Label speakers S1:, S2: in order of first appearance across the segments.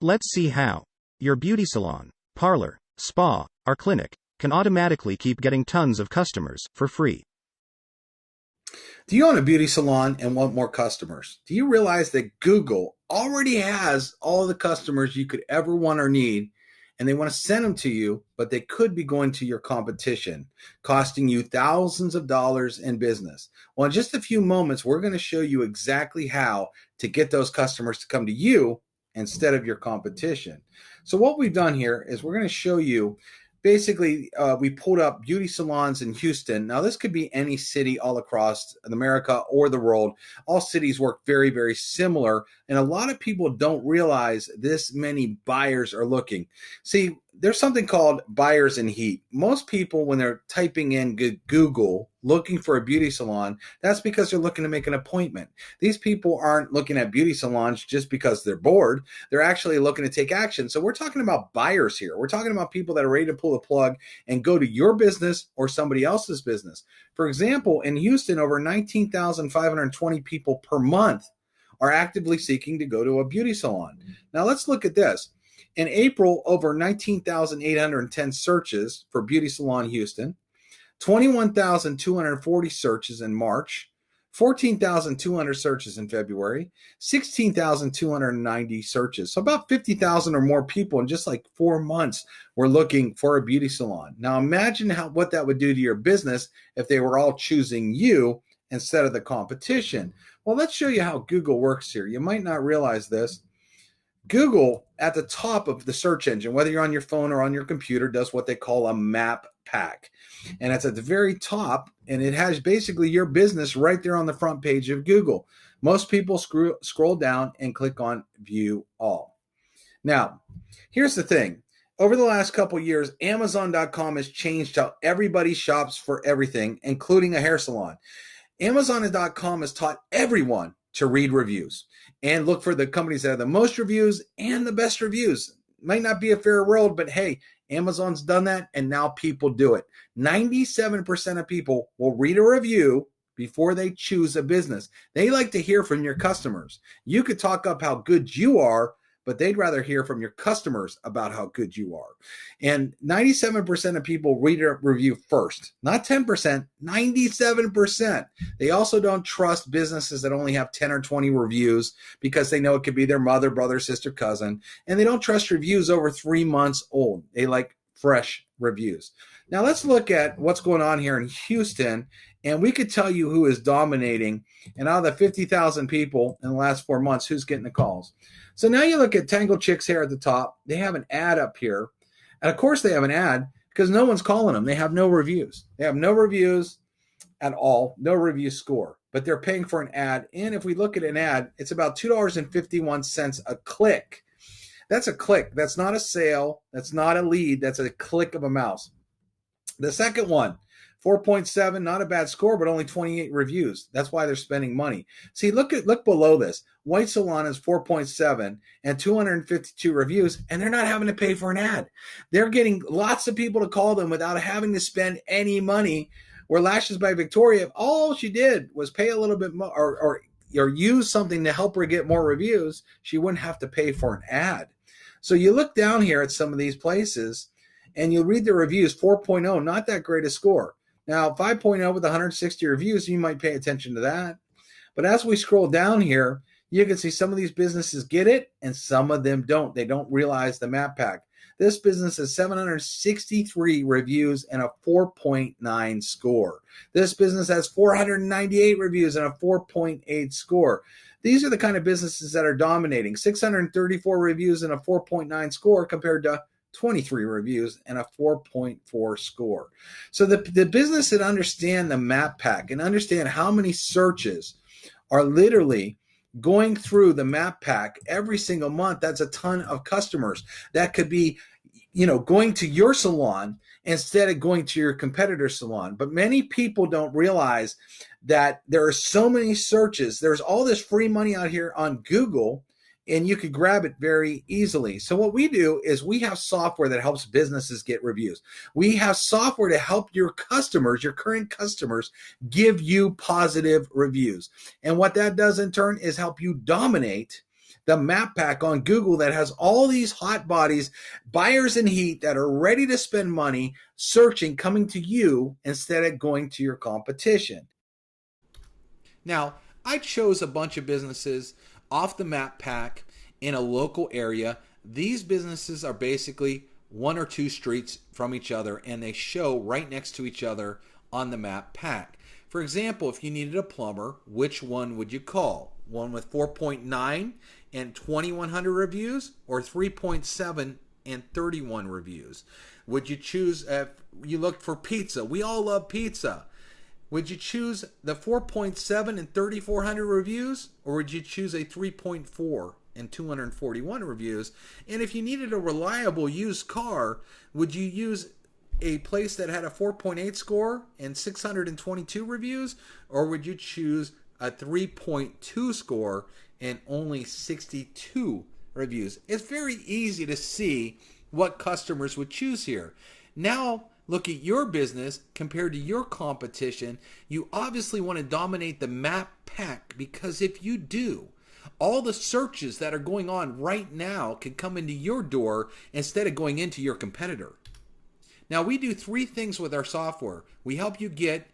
S1: Let's see how your beauty salon, parlor, spa, or clinic can automatically keep getting tons of customers for free.
S2: Do you own a beauty salon and want more customers? Do you realize that Google already has all the customers you could ever want or need, and they want to send them to you, but they could be going to your competition, costing you thousands of dollars in business? Well, in just a few moments, we're going to show you exactly how to get those customers to come to you instead of your competition. So what we've done here is we're going to show you basically, we pulled up beauty salons in Houston. Now, this could be any city all across America or the world. All cities work very, very similar. And a lot of people don't realize this many buyers are looking. See, there's something called buyers in heat. Most people, when they're typing in Google looking for a beauty salon, that's because they're looking to make an appointment. These people aren't looking at beauty salons just because they're bored. They're actually looking to take action. So we're talking about buyers here. We're talking about people that are ready to pull the plug and go to your business or somebody else's business. For example, in Houston, over 19,520 people per month are actively seeking to go to a beauty salon. Now let's look at this. In April, over 19,810 searches for beauty salon Houston, 21,240 searches in March, 14,200 searches in February, 16,290 searches. So about 50,000 or more people in just like 4 months were looking for a beauty salon. Now imagine what that would do to your business if they were all choosing you instead of the competition. Well, let's show you how Google works here. You might not realize this. Google, at the top of the search engine, whether you're on your phone or on your computer, does what they call a map pack. And it's at the very top, and it has basically your business right there on the front page of Google. Most people scroll down and click on View All. Now, here's the thing. Over the last couple of years, Amazon.com has changed how everybody shops for everything, including a hair salon. Amazon.com has taught everyone to read reviews and look for the companies that have the most reviews and the best reviews. Might not be a fair world, but hey, Amazon's done that, and now people do it. 97% of people will read a review before they choose a business. They like to hear from your customers. You could talk up how good you are, but they'd rather hear from your customers about how good you are. And 97% of people read a review first, not 10%, 97%. They also don't trust businesses that only have 10 or 20 reviews because they know it could be their mother, brother, sister, cousin. And they don't trust reviews over 3 months old. They like fresh reviews. Now let's look at what's going on here in Houston, and we could tell you who is dominating. And out of the 50,000 people in the last 4 months, who's getting the calls. So now you look at Tangled Chicks Hair at the top. They have an ad up here. And of course they have an ad because no one's calling them. They have no reviews. They have no reviews at all, no review score. But they're paying for an ad. And if we look at an ad, it's about $2.51 a click. That's a click. That's not a sale. That's not a lead. That's a click of a mouse. The second one, 4.7, not a bad score, but only 28 reviews. That's why they're spending money. See, look below this. White Salon is 4.7 and 252 reviews, and they're not having to pay for an ad. They're getting lots of people to call them without having to spend any money. Where Lashes by Victoria, if all she did was pay a little bit more or use something to help her get more reviews, she wouldn't have to pay for an ad. So you look down here at some of these places, and you'll read the reviews. 4.0, not that great a score. Now, 5.0 with 160 reviews, you might pay attention to that. But as we scroll down here, you can see some of these businesses get it and some of them don't. They don't realize the map pack. This business has 763 reviews and a 4.9 score. This business has 498 reviews and a 4.8 score. These are the kind of businesses that are dominating. 634 reviews and a 4.9 score compared to 23 reviews and a 4.4 score. So the business that understand the map pack and understand how many searches are literally going through the map pack every single month, that's a ton of customers. That could be, going to your salon instead of going to your competitor's salon. But many people don't realize that there are so many searches. There's all this free money out here on Google, and you could grab it very easily. So what we do is we have software that helps businesses get reviews. We have software to help your customers, your current customers, give you positive reviews. And what that does in turn is help you dominate the map pack on Google that has all these hot bodies, buyers in heat that are ready to spend money searching, coming to you instead of going to your competition.
S3: Now, I chose a bunch of businesses off the map pack in a local area. These businesses are basically one or two streets from each other, and they show right next to each other on the map pack. For example, if you needed a plumber, which one would you call? One with 4.9 and 2,100 reviews, or 3.7 and 31 reviews? Would you choose, if you looked for pizza? We all love pizza. Would you choose the 4.7 and 3,400 reviews, or would you choose a 3.4 and 241 reviews? And if you needed a reliable used car, would you use a place that had a 4.8 score and 622 reviews, or would you choose a 3.2 score and only 62 reviews? It's very easy to see what customers would choose here. Now, look at your business compared to your competition. You obviously want to dominate the map pack, because if you do, all the searches that are going on right now can come into your door instead of going into your competitor. Now, we do three things with our software. We help you get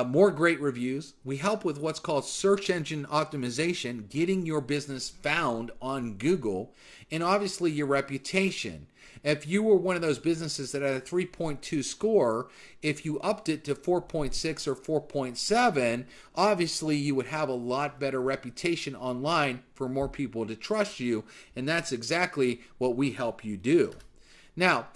S3: more great reviews. We help with what's called search engine optimization, getting your business found on Google, and obviously your reputation. If you were one of those businesses that had a 3.2 score, if you upped it to 4.6 or 4.7, obviously you would have a lot better reputation online for more people to trust you, and that's exactly what we help you do. Now,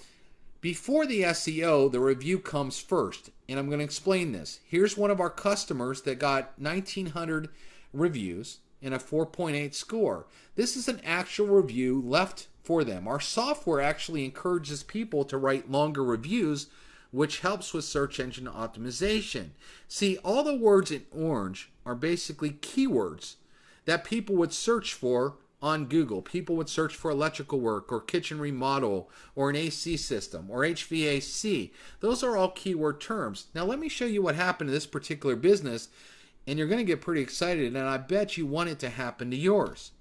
S3: before the SEO, the review comes first, and I'm going to explain this. Here's one of our customers that got 1,900 reviews and a 4.8 score. This is an actual review left for them. Our software actually encourages people to write longer reviews, which helps with search engine optimization. See, all the words in orange are basically keywords that people would search for on Google. People would search for electrical work or kitchen remodel or an AC system or HVAC. Those are all keyword terms. Now let me show you what happened to this particular business, and you're going to get pretty excited, and I bet you want it to happen to yours.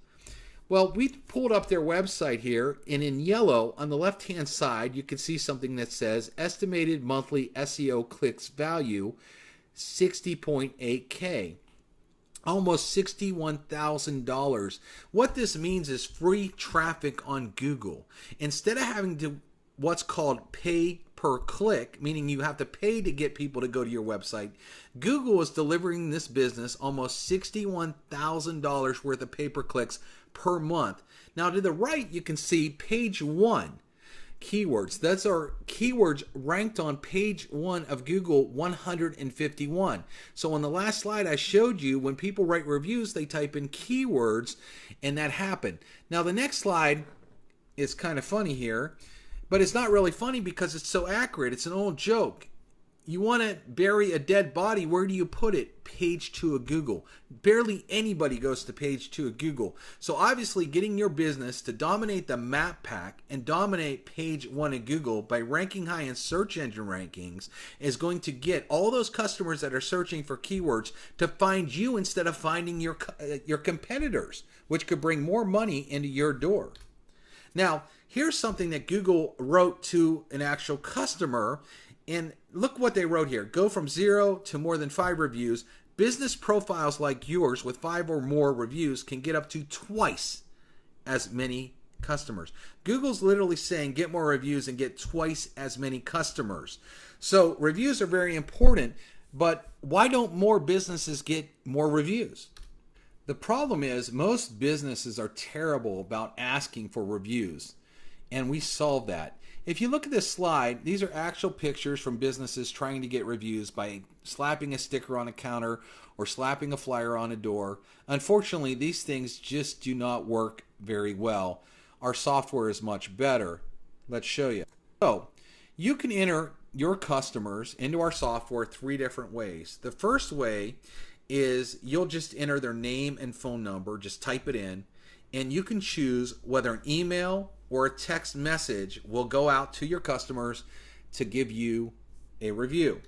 S3: Well, we pulled up their website here, and in yellow on the left-hand side, you can see something that says estimated monthly SEO clicks value 60.8K. Almost $61,000. What this means is free traffic on Google. Instead of having to what's called pay per click, meaning you have to pay to get people to go to your website, Google is delivering this business almost $61,000 worth of pay per clicks per month. Now to the right, you can see page one. Keywords. That's our keywords ranked on page one of Google 151. So on the last slide I showed you, when people write reviews, they type in keywords, and that happened. Now the next slide is kind of funny here, but it's not really funny because it's so accurate. It's an old joke. You want to bury a dead body, where do you put it? Page 2 of Google. Barely anybody goes to page 2 of Google. So obviously getting your business to dominate the map pack and dominate page 1 of Google by ranking high in search engine rankings is going to get all those customers that are searching for keywords to find you instead of finding your competitors, which could bring more money into your door. Now, here's something that Google wrote to an actual customer. And look what they wrote here. Go from 0 to more than 5 reviews. Business profiles like yours with 5 or more reviews can get up to twice as many customers. Google's literally saying get more reviews and get twice as many customers. So reviews are very important, but why don't more businesses get more reviews? The problem is most businesses are terrible about asking for reviews, and we solve that. If you look at this slide, these are actual pictures from businesses trying to get reviews by slapping a sticker on a counter or slapping a flyer on a door. Unfortunately, these things just do not work very well. Our software is much better. Let's show you. So, you can enter your customers into our software 3 different ways. The first way is you'll just enter their name and phone number, just type it in, and you can choose whether an email or a text message will go out to your customers to give you a review.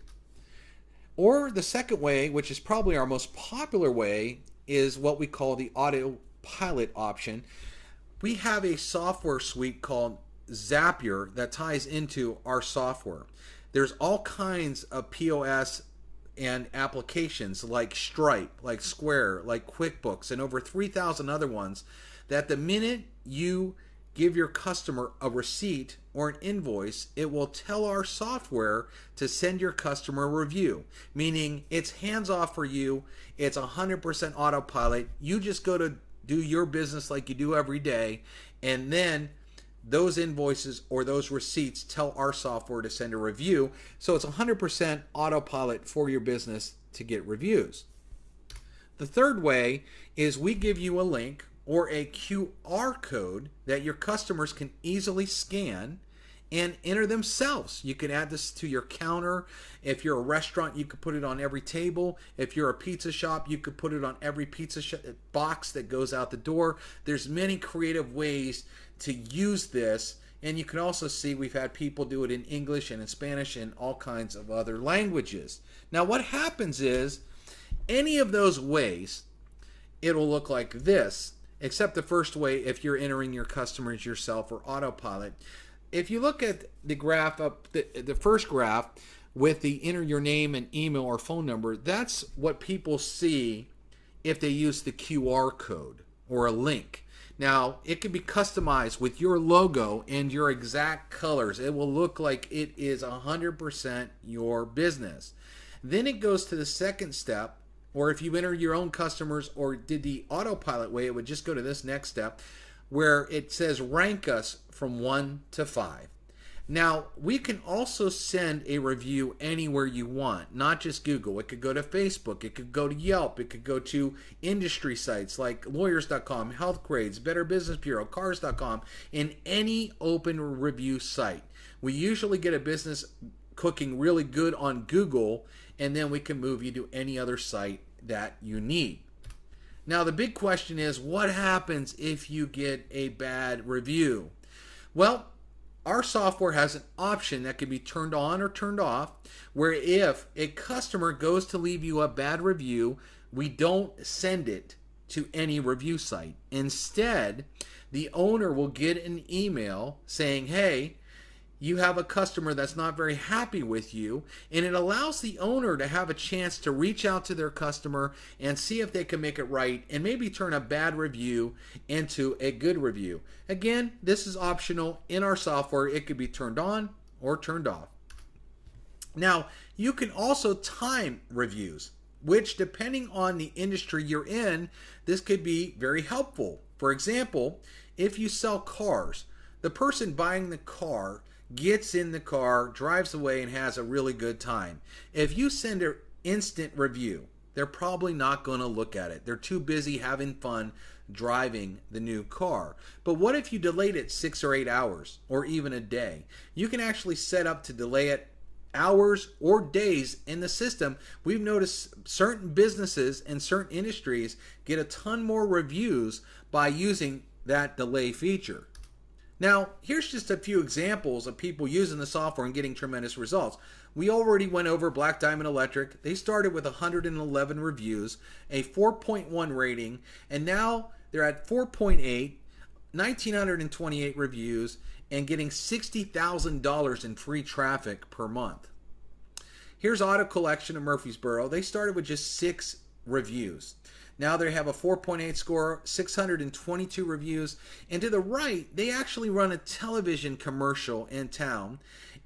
S3: Or the second way, which is probably our most popular way, is what we call the auto autopilot option, we have a software suite called Zapier that ties into our software. There's all kinds of POS and applications like Stripe, like Square, like QuickBooks, and over 3,000 other ones that the minute you give your customer a receipt or an invoice, it will tell our software to send your customer a review, meaning it's hands off for you. It's 100% autopilot. You just go to do your business like you do every day, and then those invoices or those receipts tell our software to send a review. So it's 100% autopilot for your business to get reviews. The third way is we give you a link or a QR code that your customers can easily scan and enter themselves. You can add this to your counter. If you're a restaurant, you could put it on every table. If you're a pizza shop, you could put it on every pizza box that goes out the door. There's many creative ways to use this, and you can also see we've had people do it in English and in Spanish and all kinds of other languages. Now what happens is any of those ways, it'll look like this, except the first way if you're entering your customers yourself or autopilot. If you look at the graph up, the first graph with the enter your name and email or phone number, that's what people see if they use the QR code or a link. Now, it can be customized with your logo and your exact colors. It will look like it is 100% your business. Then it goes to the second step, or if you enter your own customers or did the autopilot way, it would just go to this next step where it says rank us from 1 to 5. Now, we can also send a review anywhere you want, not just Google. It could go to Facebook, it could go to Yelp, it could go to industry sites like lawyers.com, Healthgrades, Better Business Bureau, cars.com, in any open review site. We usually get a business cooking really good on Google, and then we can move you to any other site that you need. Now, the big question is, what happens if you get a bad review? Well, our software has an option that can be turned on or turned off, where if a customer goes to leave you a bad review, we don't send it to any review site. Instead, the owner will get an email saying, hey, you have a customer that's not very happy with you, and it allows the owner to have a chance to reach out to their customer and see if they can make it right and maybe turn a bad review into a good review. Again, this is optional in our software. It could be turned on or turned off. Now, you can also time reviews, which depending on the industry you're in, this could be very helpful. For example, if you sell cars, the person buying the car gets in the car, drives away, and has a really good time. If you send an instant review, they're probably not going to look at it. They're too busy having fun driving the new car. But what if you delayed it 6 or 8 hours or even a day? You can actually set up to delay it hours or days in the system. We've noticed certain businesses and certain industries get a ton more reviews by using that delay feature. Now, here's just a few examples of people using the software and getting tremendous results. We already went over Black Diamond Electric. They started with 111 reviews, a 4.1 rating, and now they're at 4.8, 1,928 reviews, and getting $60,000 in free traffic per month. Here's Auto Collection in Murfreesboro. They started with just 6 reviews. Now they have a 4.8 score, 622 reviews. And to the right, they actually run a television commercial in town.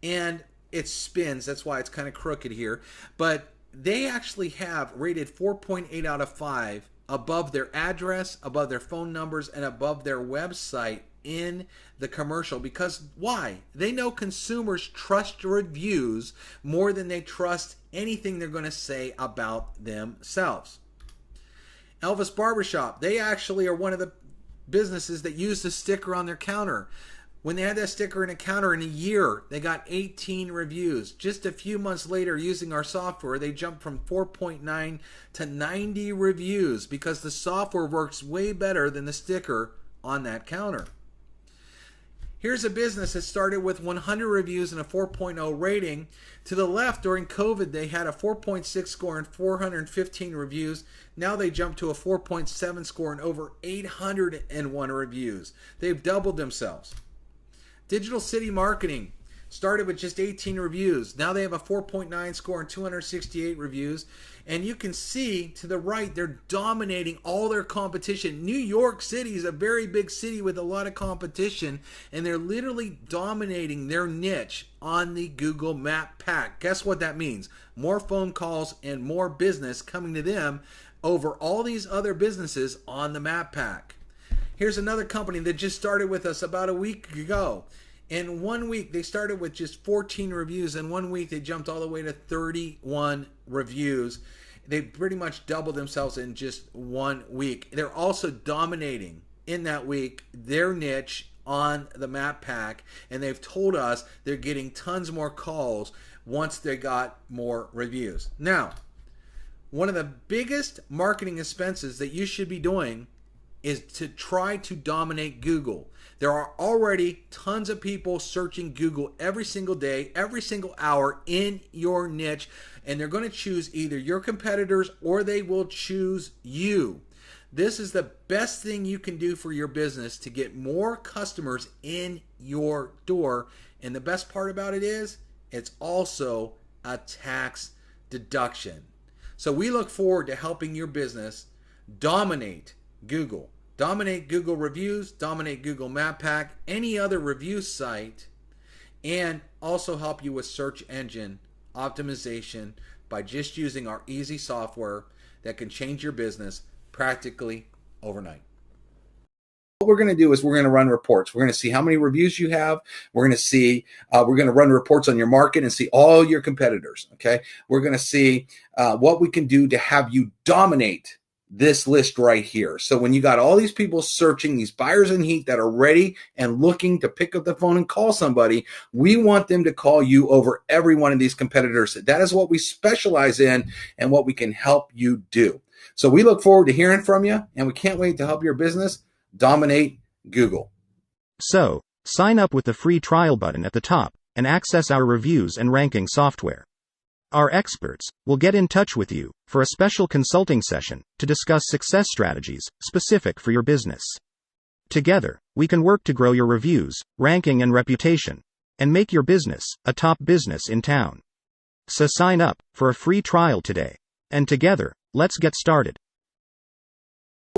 S3: And it spins. That's why it's kind of crooked here. But they actually have rated 4.8 out of 5 above their address, above their phone numbers, and above their website in the commercial. Because why? They know consumers trust reviews more than they trust anything they're going to say about themselves. Elvis Barbershop, they actually are one of the businesses that use the sticker on their counter. When they had that sticker in a counter in a year, they got 18 reviews. Just a few months later, using our software, they jumped from 4.9 to 90 reviews because the software works way better than the sticker on that counter. Here's a business that started with 100 reviews and a 4.0 rating. To the left, during COVID, they had a 4.6 score and 415 reviews. Now they jumped to a 4.7 score and over 801 reviews. They've doubled themselves. Digital City Marketing started with just 18 reviews. Now they have a 4.9 score and 268 reviews. And you can see to the right, they're dominating all their competition. New York City is a very big city with a lot of competition, and they're literally dominating their niche on the Google Map Pack. Guess what that means? More phone calls and more business coming to them over all these other businesses on the Map Pack. Here's another company that just started with us about a week ago. In 1 week, they started with just 14 reviews. In 1 week, they jumped all the way to 31 reviews. They pretty much doubled themselves in just 1 week. They're also dominating in that week their niche on the Map Pack, and they've told us they're getting tons more calls once they got more reviews. Now, one of the biggest marketing expenses that you should be doing is to try to dominate Google. There are already tons of people searching Google every single day, every single hour in your niche, and they're going to choose either your competitors or they will choose you. This is the best thing you can do for your business to get more customers in your door. And the best part about it is it's also a tax deduction. So we look forward to helping your business dominate Google. Dominate Google reviews, dominate Google Map Pack, any other review site, and also help you with search engine optimization by just using our easy software that can change your business practically overnight.
S2: What we're going to do is we're going to run reports. We're going to see how many reviews you have. We're going to see, we're going to run reports on your market and see all your competitors. Okay. We're going to see what we can do to have you dominate this list right here. So when you got all these people searching, these buyers in heat that are ready and looking to pick up the phone and call somebody, we want them to call you over every one of these competitors. That is what we specialize in and what we can help you do. So we look forward to hearing from you, and we can't wait to help your business dominate Google.
S1: So, sign up with the free trial button at the top and access our reviews and ranking software. Our experts will get in touch with you for a special consulting session to discuss success strategies specific for your business. Together, we can work to grow your reviews, ranking, and reputation, and make your business a top business in town. So sign up for a free trial today, and together, let's get started.